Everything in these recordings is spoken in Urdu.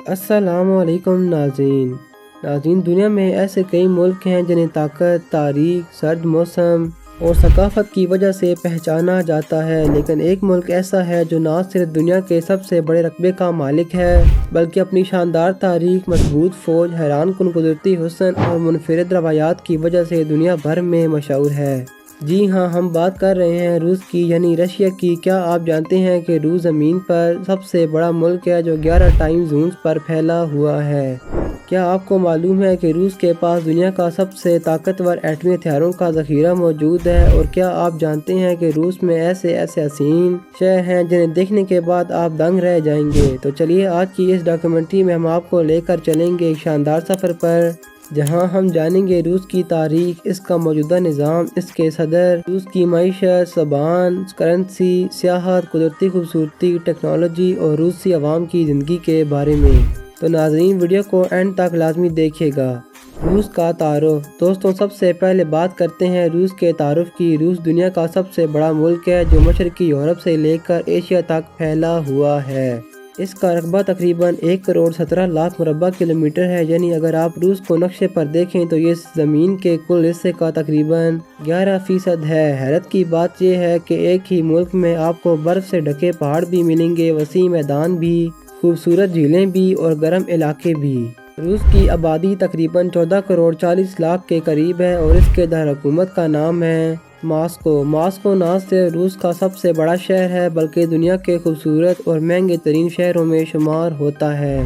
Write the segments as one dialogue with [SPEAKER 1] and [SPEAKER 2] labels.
[SPEAKER 1] السلام علیکم ناظرین دنیا میں ایسے کئی ملک ہیں جنہیں طاقت، تاریخ، سرد موسم اور ثقافت کی وجہ سے پہچانا جاتا ہے، لیکن ایک ملک ایسا ہے جو نہ صرف دنیا کے سب سے بڑے رقبے کا مالک ہے بلکہ اپنی شاندار تاریخ، مضبوط فوج، حیران کن قدرتی حسن اور منفرد روایات کی وجہ سے دنیا بھر میں مشہور ہے۔ جی ہاں، ہم بات کر رہے ہیں روس کی، یعنی رشیا کی۔ کیا آپ جانتے ہیں کہ روس زمین پر سب سے بڑا ملک ہے جو 11 ٹائم زونز پر پھیلا ہوا ہے؟ کیا آپ کو معلوم ہے کہ روس کے پاس دنیا کا سب سے طاقتور ایٹمی ہتھیاروں کا ذخیرہ موجود ہے؟ اور کیا آپ جانتے ہیں کہ روس میں ایسے حسین شہر ہیں جنہیں دیکھنے کے بعد آپ دنگ رہ جائیں گے؟ تو چلیے آج کی اس ڈاکیومنٹری میں ہم آپ کو لے کر چلیں گے ایک شاندار سفر پر، جہاں ہم جانیں گے روس کی تاریخ، اس کا موجودہ نظام، اس کے صدر، روس کی معیشت، زبان، کرنسی، سیاحت، قدرتی خوبصورتی، ٹیکنالوجی اور روسی عوام کی زندگی کے بارے میں۔ تو ناظرین، ویڈیو کو اینڈ تک لازمی دیکھیے گا۔ روس کا تعارف۔ دوستوں، سب سے پہلے بات کرتے ہیں روس کے تعارف کی۔ روس دنیا کا سب سے بڑا ملک ہے جو مشرقی یورپ سے لے کر ایشیا تک پھیلا ہوا ہے۔ اس کا رقبہ تقریباً 1,17,00,000 مربع کلومیٹر ہے، یعنی اگر آپ روس کو نقشے پر دیکھیں تو یہ زمین کے کل حصے کا تقریباً 11% ہے۔ حیرت کی بات یہ ہے کہ ایک ہی ملک میں آپ کو برف سے ڈھکے پہاڑ بھی ملیں گے، وسیع میدان بھی، خوبصورت جھیلیں بھی اور گرم علاقے بھی۔ روس کی آبادی تقریباً 14,40,00,000 کے قریب ہے اور اس کے دارالحکومت کا نام ہے ماسکو۔ ماسکو نہ صرف روس کا سب سے بڑا شہر ہے بلکہ دنیا کے خوبصورت اور مہنگے ترین شہروں میں شمار ہوتا ہے۔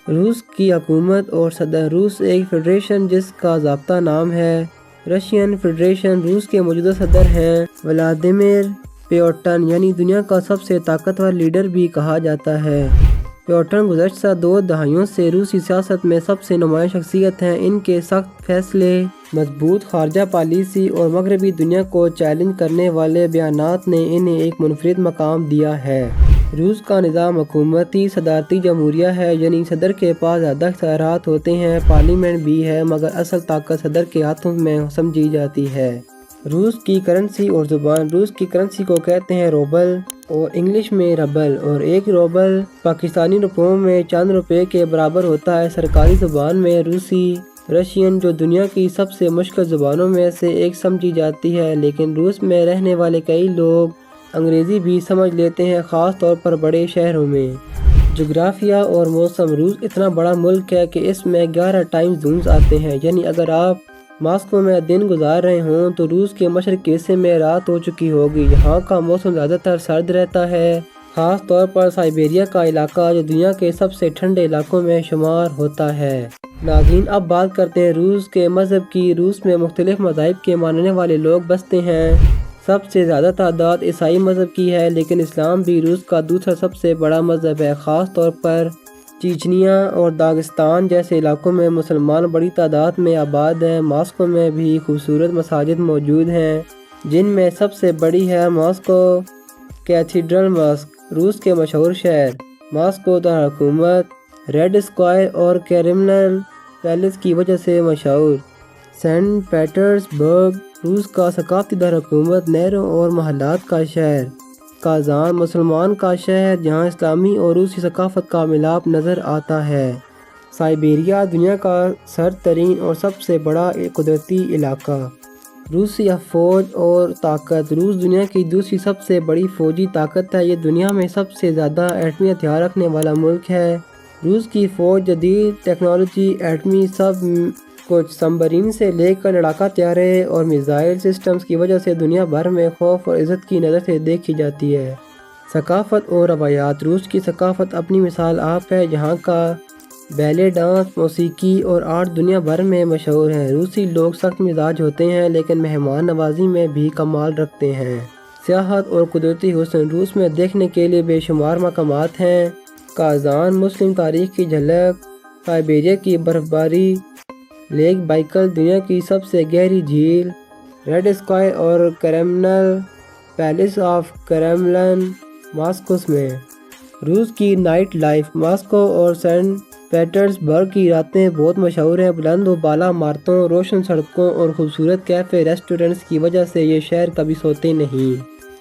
[SPEAKER 1] روس کی حکومت اور صدر۔ روس ایک فیڈریشن جس کا ضابطہ نام ہے رشین فیڈریشن۔ روس کے موجودہ صدر ہیں ولادیمیر پیوٹن، یعنی دنیا کا سب سے طاقتور لیڈر بھی کہا جاتا ہے۔ پیوٹن گزشتہ 2 دہائیوں سے روسی سیاست میں سب سے نمایاں شخصیت ہیں۔ ان کے سخت فیصلے، مضبوط خارجہ پالیسی اور مغربی دنیا کو چیلنج کرنے والے بیانات نے انہیں ایک منفرد مقام دیا ہے۔ روس کا نظام حکومتی صدارتی جمہوریہ ہے، یعنی صدر کے پاس زیادہ اختیارات ہوتے ہیں۔ پارلیمنٹ بھی ہے مگر اصل طاقت صدر کے ہاتھوں میں سمجھی جاتی ہے۔ روس کی کرنسی اور زبان۔ روس کی کرنسی کو کہتے ہیں روبل اور انگلش میں ربل، اور ایک روبل پاکستانی روپیوں میں چند روپے کے برابر ہوتا ہے۔ سرکاری زبان میں روسی رشین، جو دنیا کی سب سے مشکل زبانوں میں سے ایک سمجھی جاتی ہے، لیکن روس میں رہنے والے کئی لوگ انگریزی بھی سمجھ لیتے ہیں، خاص طور پر بڑے شہروں میں۔ جغرافیہ اور موسم۔ روس اتنا بڑا ملک ہے کہ اس میں 11 ٹائم زونز آتے ہیں، یعنی اگر آپ ماسکو میں دن گزار رہے ہوں تو روس کے مشرقی حصے میں رات ہو چکی ہوگی۔ یہاں کا موسم زیادہ تر سرد رہتا ہے، خاص طور پر سائبیریا کا علاقہ جو دنیا کے سب سے ٹھنڈے علاقوں میں شمار ہوتا ہے۔ ناظرین، اب بات کرتے ہیں روس کے مذہب کی۔ روس میں مختلف مذاہب کے ماننے والے لوگ بستے ہیں۔ سب سے زیادہ تعداد عیسائی مذہب کی ہے، لیکن اسلام بھی روس کا دوسرا سب سے بڑا مذہب ہے۔ خاص طور پر چیچنیا اور داغستان جیسے علاقوں میں مسلمان بڑی تعداد میں آباد ہیں۔ ماسکو میں بھی خوبصورت مساجد موجود ہیں، جن میں سب سے بڑی ہے ماسکو کیتھیڈرل ماسک۔ روس کے مشہور شہر۔ ماسکو دارالحکومت ریڈ اسکوائر اور کریملن پیلس کی وجہ سے مشہور۔ سینٹ پیٹرز برگ روس کا ثقافتی دارالحکومت، نہروں اور محلات کا شہر۔ کازان مسلمان کا شہر جہاں اسلامی اور روسی ثقافت کا ملاپ نظر آتا ہے۔ سائبیریا دنیا کا سرد ترین اور سب سے بڑا قدرتی علاقہ۔ روسی فوج اور طاقت۔ روس دنیا کی دوسری سب سے بڑی فوجی طاقت ہے۔ یہ دنیا میں سب سے زیادہ ایٹمی ہتھیار رکھنے والا ملک ہے۔ روس کی فوج جدید ٹیکنالوجی، ایٹمی سب کچھ سمبرین سے لے کر لڑاکا طیارے اور میزائل سسٹمز کی وجہ سے دنیا بھر میں خوف اور عزت کی نظر سے دیکھی جاتی ہے۔ ثقافت اور روایات۔ روس کی ثقافت اپنی مثال آپ ہے۔ یہاں کا بیلے ڈانس، موسیقی اور آرٹ دنیا بھر میں مشہور ہے۔ روسی لوگ سخت مزاج ہوتے ہیں لیکن مہمان نوازی میں بھی کمال رکھتے ہیں۔ سیاحت اور قدرتی حسن۔ روس میں دیکھنے کے لیے بے شمار مقامات ہیں۔ کازان مسلم تاریخ کی جھلک، سائبیریا کی برف باری، لیک بائکل دنیا کی سب سے گہری جھیل، ریڈ اسکوائر اور کریملن پیلس آف کریملن ماسکوس میں۔ روس کی نائٹ لائف۔ ماسکو اور سینٹ پیٹرز برگ کی راتیں بہت مشہور ہیں۔ بلند و بالا عمارتوں، روشن سڑکوں اور خوبصورت کیفے ریسٹورنٹس کی وجہ سے یہ شہر کبھی سوتے نہیں۔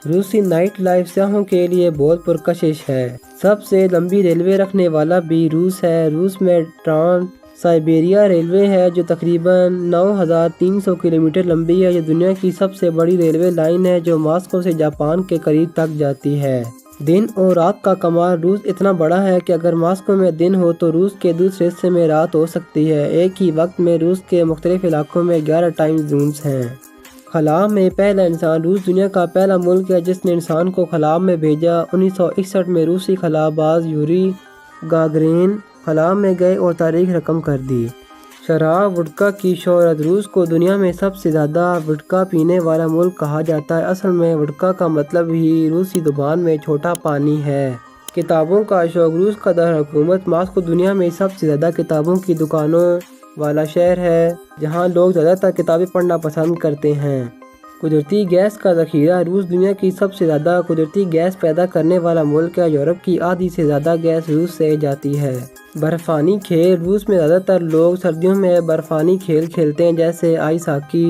[SPEAKER 1] روسی نائٹ لائف سیاحوں کے لیے بہت پرکشش ہے۔ سب سے لمبی ریلوے رکھنے والا بھی روس ہے۔ روس میں ٹرانس سائبیریا ریلوے ہے جو تقریباً 9300 کلومیٹر لمبی ہے۔ یہ دنیا کی سب سے بڑی ریلوے لائن ہے جو ماسکو سے جاپان کے قریب تک جاتی ہے۔ دن اور رات کا کمال۔ روس اتنا بڑا ہے کہ اگر ماسکو میں دن ہو تو روس کے دوسرے حصے میں رات ہو سکتی ہے۔ ایک ہی وقت میں روس کے مختلف علاقوں میں 11 ٹائم زونز ہیں۔ خلا میں پہلا انسان۔ روس دنیا کا پہلا ملک ہے جس نے انسان کو خلا میں بھیجا۔ 1961 میں روسی خلا باز یوری گاگرین خلا میں گئے اور تاریخ رقم کر دی۔ شراب وڈکا کی شہرت۔ روس کو دنیا میں سب سے زیادہ وڈکا پینے والا ملک کہا جاتا ہے۔ اصل میں وڈکا کا مطلب ہی روسی زبان میں چھوٹا پانی ہے۔ کتابوں کا شوق۔ روس کا دارالحکومت ماسکو دنیا میں سب سے زیادہ کتابوں کی دکانوں والا شہر ہے جہاں لوگ زیادہ تر کتابیں پڑھنا پسند کرتے ہیں۔ قدرتی گیس کا ذخیرہ۔ روس دنیا کی سب سے زیادہ قدرتی گیس پیدا کرنے والا ملک ہے۔ یورپ کی آدھی سے زیادہ گیس روس سے جاتی ہے۔ برفانی کھیل۔ روس میں زیادہ تر لوگ سردیوں میں برفانی کھیل کھیلتے ہیں جیسے آئس ہاکی،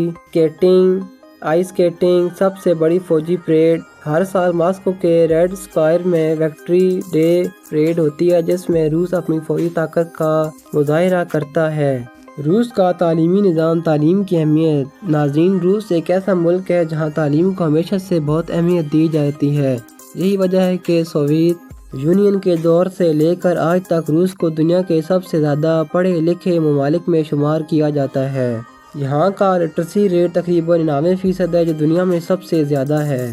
[SPEAKER 1] آئس سکیٹنگ۔ سب سے بڑی فوجی پریڈ۔ ہر سال ماسکو کے ریڈ اسکوائر میں وکٹری ڈے پریڈ ہوتی ہے جس میں روس اپنی فوجی طاقت کا مظاہرہ کرتا ہے۔ روس کا تعلیمی نظام۔ تعلیم کی اہمیت۔ ناظرین، روس ایک ایسا ملک ہے جہاں تعلیم کو ہمیشہ سے بہت اہمیت دی جاتی ہے۔ یہی وجہ ہے کہ سوویت یونین کے دور سے لے کر آج تک روس کو دنیا کے سب سے زیادہ پڑھے لکھے ممالک میں شمار کیا جاتا ہے۔ یہاں کا لٹریسی ریٹ تقریباً 99% ہے جو دنیا میں سب سے زیادہ ہے۔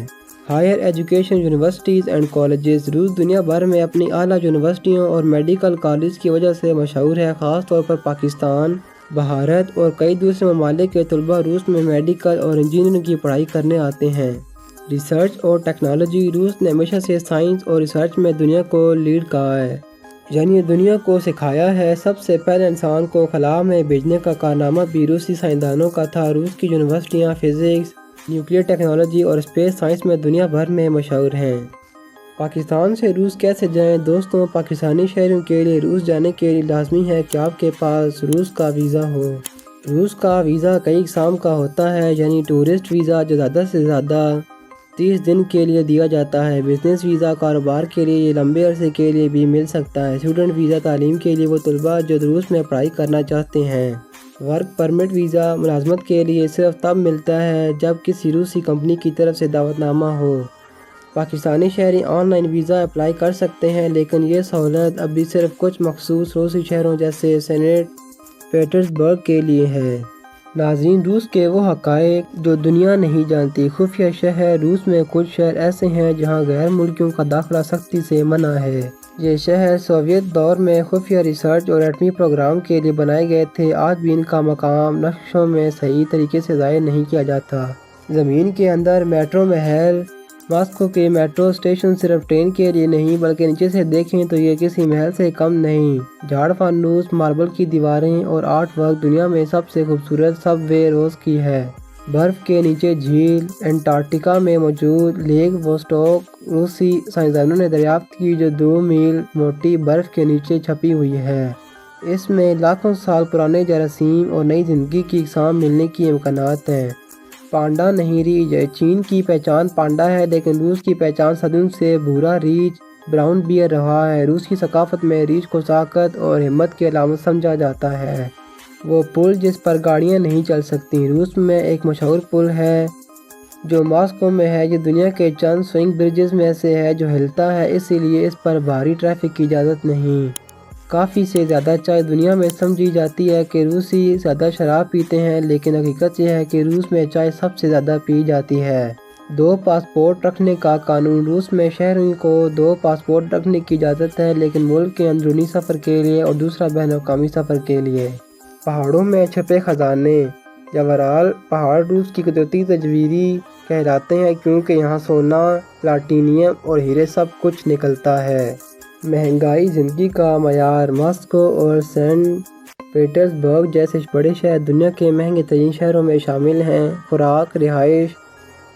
[SPEAKER 1] Higher education. Universities and colleges. روس دنیا بھر میں اپنی اعلیٰ یونیورسٹیوں اور میڈیکل کالج کی وجہ سے مشہور ہے۔ خاص طور پر پاکستان، بھارت اور کئی دوسرے ممالک کے طلباء روس میں میڈیکل اور انجینئرنگ کی پڑھائی کرنے آتے ہیں۔ ریسرچ اور ٹیکنالوجی۔ روس نے ہمیشہ سے سائنس اور ریسرچ میں دنیا کو لیڈ کہا ہے، یعنی دنیا کو سکھایا ہے۔ سب سے پہلے انسان کو خلا میں بھیجنے کا کارنامہ بھی روسی سائنسدانوں کا تھا۔ روس کی یونیورسٹیاں فزکس، نیوکلیئر ٹیکنالوجی اور اسپیس سائنس میں دنیا بھر میں مشہور ہیں۔ پاکستان سے روس کیسے جائیں؟ دوستوں، پاکستانی شہریوں کے لیے روس جانے کے لیے لازمی ہے کہ آپ کے پاس روس کا ویزا ہو۔ روس کا ویزا کئی اقسام کا ہوتا ہے، یعنی ٹورسٹ ویزا جو زیادہ سے زیادہ 30 دن کے لیے دیا جاتا ہے۔ بزنس ویزا کاروبار کے لیے، یہ لمبے عرصے کے لیے بھی مل سکتا ہے۔ اسٹوڈنٹ ویزا تعلیم کے لیے وہ طلباء جو روس میں پڑھائی کرنا چاہتے ہیں۔ ورک پرمٹ ویزا ملازمت کے لیے صرف تب ملتا ہے جب کسی روسی کمپنی کی طرف سے دعوت نامہ ہو۔ پاکستانی شہری آن لائن ویزا اپلائی کر سکتے ہیں لیکن یہ سہولت ابھی صرف کچھ مخصوص روسی شہروں جیسے سینٹ پیٹرزبرگ کے لیے ہے۔ ناظرین، روس کے وہ حقائق جو دنیا نہیں جانتی۔ خفیہ شہر۔ روس میں کچھ شہر ایسے ہیں جہاں غیر ملکیوں کا داخلہ سختی سے منع ہے۔ یہ شہر سوویت دور میں خفیہ ریسرچ اور ایٹمی پروگرام کے لیے بنائے گئے تھے۔ آج بھی ان کا مقام نقشوں میں صحیح طریقے سے ظاہر نہیں کیا جاتا۔ زمین کے اندر میٹرو محل۔ ماسکو کے میٹرو اسٹیشن صرف ٹرین کے لیے نہیں بلکہ نیچے سے دیکھیں تو یہ کسی محل سے کم نہیں۔ جھاڑ فانوس، ماربل کی دیواریں اور آرٹ ورک۔ دنیا میں سب سے خوبصورت سب وے روس کی ہے۔ برف کے نیچے جھیل۔ انٹارکٹیکا میں موجود لیک ووسٹوک روسی سائنسدانوں نے دریافت کی جو 2 میل موٹی برف کے نیچے چھپی ہوئی ہے۔ اس میں لاکھوں سال پرانے جراثیم اور نئی زندگی کی اقسام ملنے کی امکانات ہیں۔ پانڈا نہری۔ یہ چین کی پہچان پانڈا ہے لیکن روس کی پہچان صدیوں سے بھورا ریچھ براؤن بیئر رہا ہے۔ روس کی ثقافت میں ریچھ کو طاقت اور ہمت کی علامت سمجھا جاتا ہے۔ وہ پل جس پر گاڑیاں نہیں چل سکتی۔ روس میں ایک مشہور پل ہے جو ماسکو میں ہے۔ یہ دنیا کے چند سوئنگ برجز میں سے ہے جو ہلتا ہے، اسی لیے اس پر بھاری ٹریفک کی اجازت نہیں۔ کافی سے زیادہ چائے۔ دنیا میں سمجھی جاتی ہے کہ روسی زیادہ شراب پیتے ہیں لیکن حقیقت یہ ہے کہ روس میں چائے سب سے زیادہ پی جاتی ہے۔ 2 پاسپورٹ رکھنے کا قانون۔ روس میں شہریوں کو 2 پاسپورٹ رکھنے کی اجازت ہے لیکن ملک کے اندرونی سفر کے لیے اور دوسرا بین الاقوامی سفر کے لیے۔ پہاڑوں میں چھپے خزانے۔ یاورال پہاڑ روس کی قدرتی تجویری کہلاتے ہیں کیونکہ یہاں سونا، پلاٹینیم اور ہیرے سب کچھ نکلتا ہے۔ مہنگائی۔ زندگی کا معیار۔ ماسکو اور سینٹ پیٹرزبرگ جیسے بڑے شہر دنیا کے مہنگے ترین شہروں میں شامل ہیں۔ خوراک، رہائش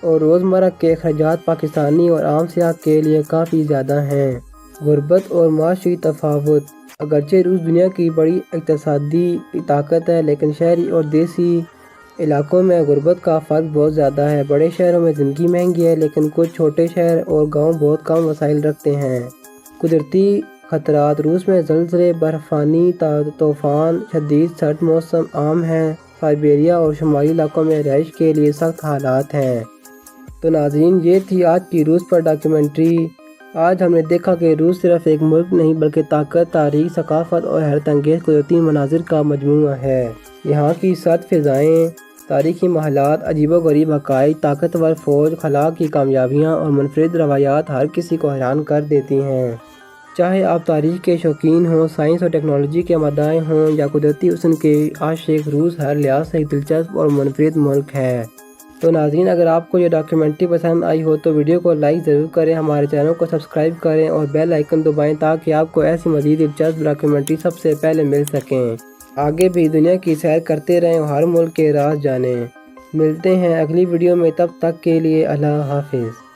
[SPEAKER 1] اور روزمرہ کے اخراجات پاکستانی اور عام سیاح کے لیے کافی زیادہ ہیں۔ غربت اور معاشی تفاوت۔ اگرچہ روس دنیا کی بڑی اقتصادی طاقت ہے لیکن شہری اور دیسی علاقوں میں غربت کا فرق بہت زیادہ ہے۔ بڑے شہروں میں زندگی مہنگی ہے، لیکن کچھ چھوٹے شہر اور گاؤں بہت کم وسائل رکھتے ہیں۔ قدرتی خطرات: روس میں زلزلے، برفانی طوفان، شدید سرد موسم عام ہیں۔ سائبیریا اور شمالی علاقوں میں رہائش کے لیے سخت حالات ہیں۔ تو ناظرین، یہ تھی آج کی روس پر ڈاکیومنٹری۔ آج ہم نے دیکھا کہ روس صرف ایک ملک نہیں بلکہ طاقت، تاریخ، ثقافت اور حیرت انگیز قدرتی مناظر کا مجموعہ ہے۔ یہاں کی سرد فضائیں، تاریخی محلات، عجیب و غریب حقائق، طاقتور فوج، خلا کی کامیابیاں اور منفرد روایات ہر کسی کو حیران کر دیتی ہیں۔ چاہے آپ تاریخ کے شوقین ہوں، سائنس اور ٹیکنالوجی کے مداح ہوں یا قدرتی حسن کے عاشق، روس ہر لحاظ سے ایک دلچسپ اور منفرد ملک ہے۔ تو ناظرین، اگر آپ کو یہ ڈاکیومنٹری پسند آئی ہو تو ویڈیو کو لائک ضرور کریں، ہمارے چینل کو سبسکرائب کریں اور بیل آئیکن دبائیں تاکہ آپ کو ایسی مزید دلچسپ ڈاکیومنٹری سب سے پہلے مل سکیں۔ آگے بھی دنیا کی سیر کرتے رہیں اور ہر ملک کے راز جانیں۔ ملتے ہیں اگلی ویڈیو میں، تب تک کے لیے اللہ حافظ۔